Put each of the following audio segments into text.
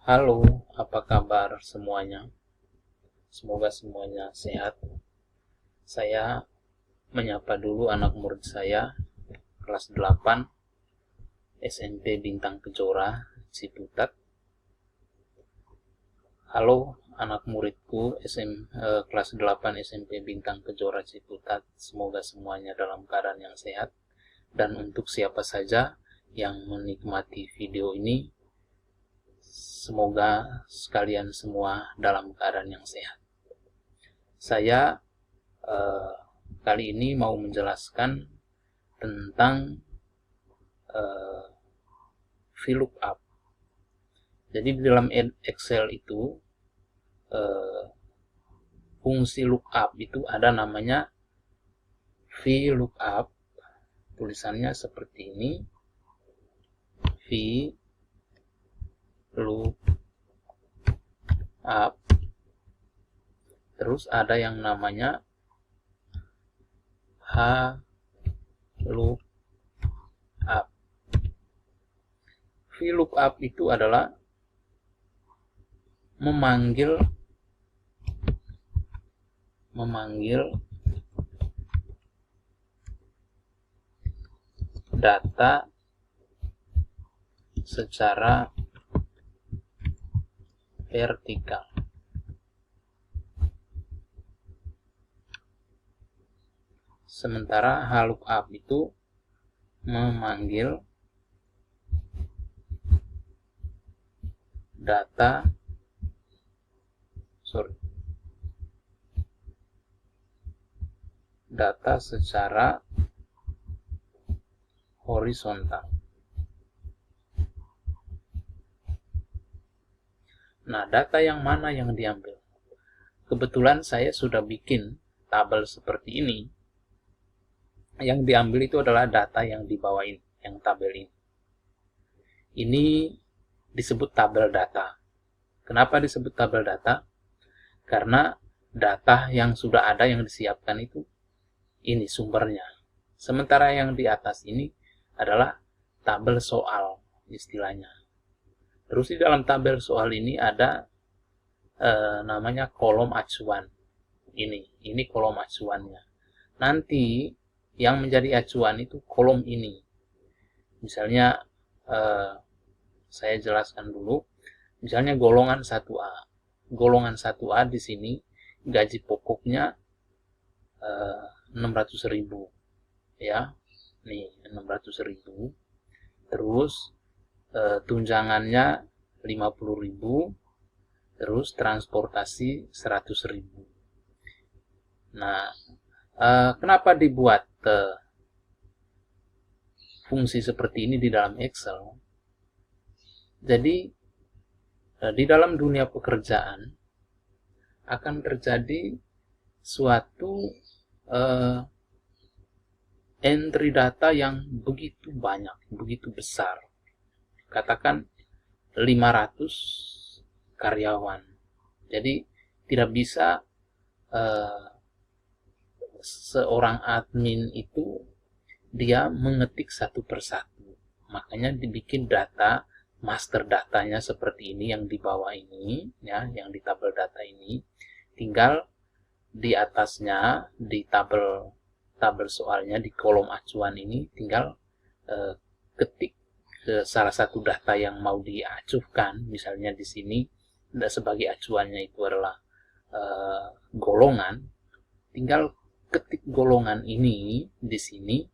Halo, apa kabar semuanya? Semoga semuanya sehat. Saya menyapa dulu anak murid saya, kelas 8, SMP Bintang Kejora, Ciputat. Halo, anak muridku kelas 8 SMP Bintang Kejora, Ciputat. Semoga semuanya dalam keadaan yang sehat. Dan untuk siapa saja yang menikmati video ini, semoga sekalian semua dalam keadaan yang sehat. Saya kali ini mau menjelaskan tentang VLOOKUP. Jadi di dalam Excel itu fungsi lookup itu ada namanya VLOOKUP. Tulisannya seperti ini, VLOOKUP. Terus ada yang namanya HLOOKUP. VLOOKUP itu adalah memanggil data secara vertikal. Sementara HLOOKUP itu memanggil data secara horizontal. Nah, data yang mana yang diambil? Kebetulan saya sudah bikin tabel seperti ini. Yang diambil itu adalah data yang di bawah ini, yang tabel ini. Ini disebut tabel data. Kenapa disebut tabel data? Karena data yang sudah ada yang disiapkan itu ini sumbernya. Sementara yang di atas ini adalah tabel soal istilahnya. Terus di dalam tabel soal ini ada namanya kolom acuan. Ini kolom acuannya. Nanti yang menjadi acuan itu kolom ini. Misalnya saya jelaskan dulu. Misalnya golongan 1A. Golongan 1A di sini gaji pokoknya 600.000 ya. Nih 600.000. Terus tunjangannya 50.000. Terus transportasi 100.000. Nah, kenapa dibuat fungsi seperti ini di dalam Excel? Jadi di dalam dunia pekerjaan akan terjadi suatu entry data yang begitu banyak, begitu besar. Katakan 500 karyawan. Jadi tidak bisa seorang admin itu dia mengetik satu persatu. Makanya dibikin data, master datanya seperti ini yang di bawah ini, ya, yang di tabel data ini. Tinggal di atasnya, di tabel soalnya, di kolom acuan ini, tinggal ketik salah satu data yang mau diacuhkan. Misalnya di sini sebagai acuannya itu adalah golongan, tinggal ketik golongan ini di sini,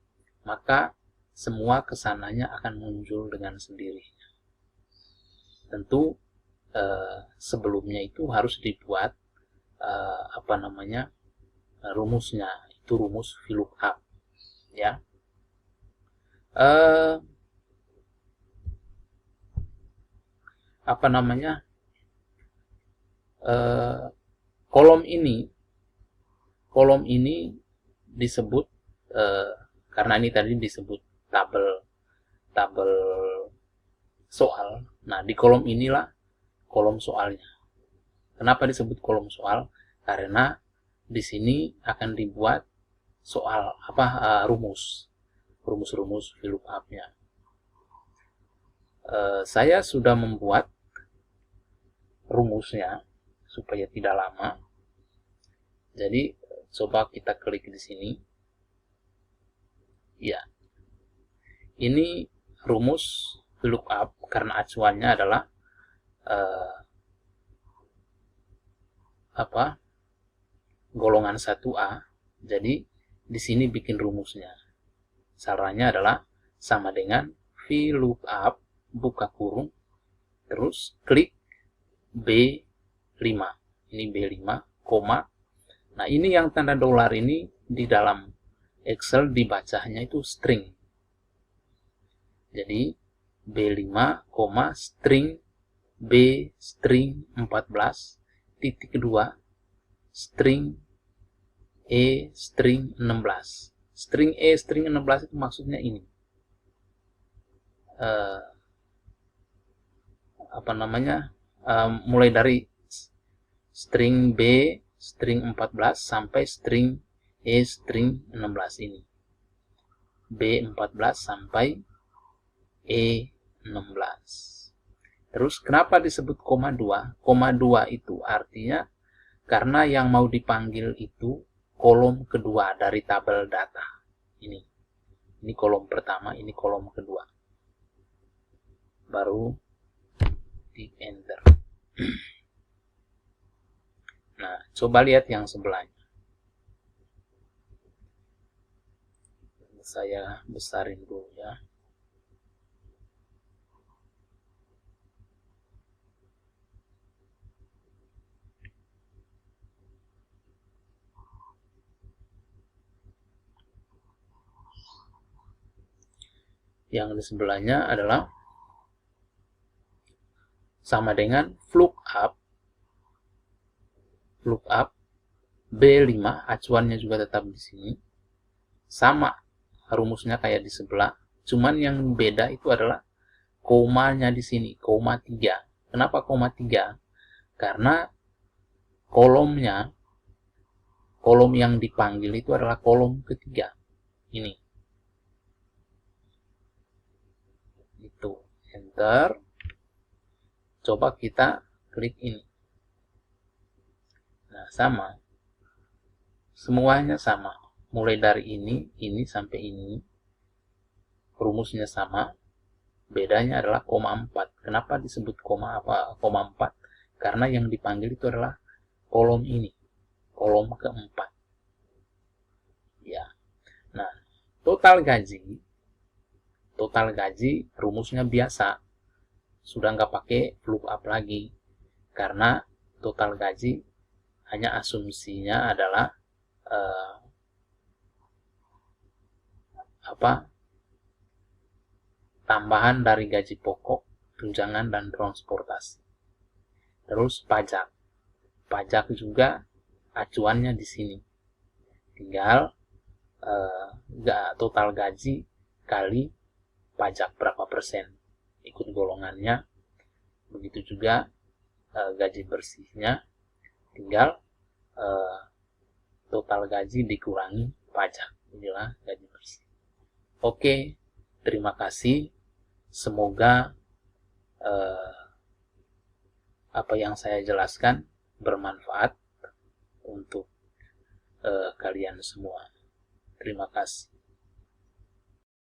maka semua kesananya akan muncul dengan sendirinya. Tentu sebelumnya itu harus dibuat rumusnya, itu rumus VLOOKUP ya. Kolom ini disebut karena ini tadi disebut tabel soal. Nah, di kolom inilah kolom soalnya. Kenapa disebut kolom soal? Karena di sini akan dibuat soal rumus VLOOKUP-nya. Saya sudah membuat rumusnya supaya tidak lama. Jadi coba kita klik di sini. Ya, ini rumus lookup karena acuannya adalah golongan 1A. Jadi di sini bikin rumusnya. Caranya adalah sama dengan VLOOKUP buka kurung terus klik B5. Ini B5, koma. Nah, ini yang tanda dolar ini di dalam Excel dibacanya itu string. Jadi B5, string B string 14 titik 2 string E string 16. String E string 16 itu maksudnya ini. Mulai dari string B string 14 sampai string E string 16 ini. B14 sampai E16. Terus kenapa disebut koma 2? Koma 2 itu artinya karena yang mau dipanggil itu kolom kedua dari tabel data. Ini kolom pertama, ini kolom kedua. Baru di enter. Nah, coba lihat yang sebelahnya. Saya besarin dulu ya. Yang di sebelahnya adalah sama dengan lookup B5, acuannya juga tetap di sini. Sama rumusnya kayak di sebelah, cuman yang beda itu adalah komanya di sini, koma 3. Kenapa koma 3? Karena kolom yang dipanggil itu adalah kolom ketiga. Ini. Itu. Enter. Coba kita klik ini. Nah, sama. Semuanya sama. Mulai dari ini sampai ini. Rumusnya sama. Bedanya adalah koma 4. Kenapa disebut koma 4? Karena yang dipanggil itu adalah kolom ini. Kolom keempat. Ya. Nah, total gaji rumusnya biasa. Sudah nggak pakai lookup lagi. Karena total gaji hanya asumsinya adalah tambahan dari gaji pokok, tunjangan dan transportasi. Terus pajak. Pajak juga acuannya di sini. Tinggal total gaji kali pajak berapa persen. Ikut golongannya. Begitu juga gaji bersihnya. Tinggal total gaji dikurangi pajak. Inilah gaji bersih. Oke, terima kasih. Semoga apa yang saya jelaskan bermanfaat untuk kalian semua. Terima kasih.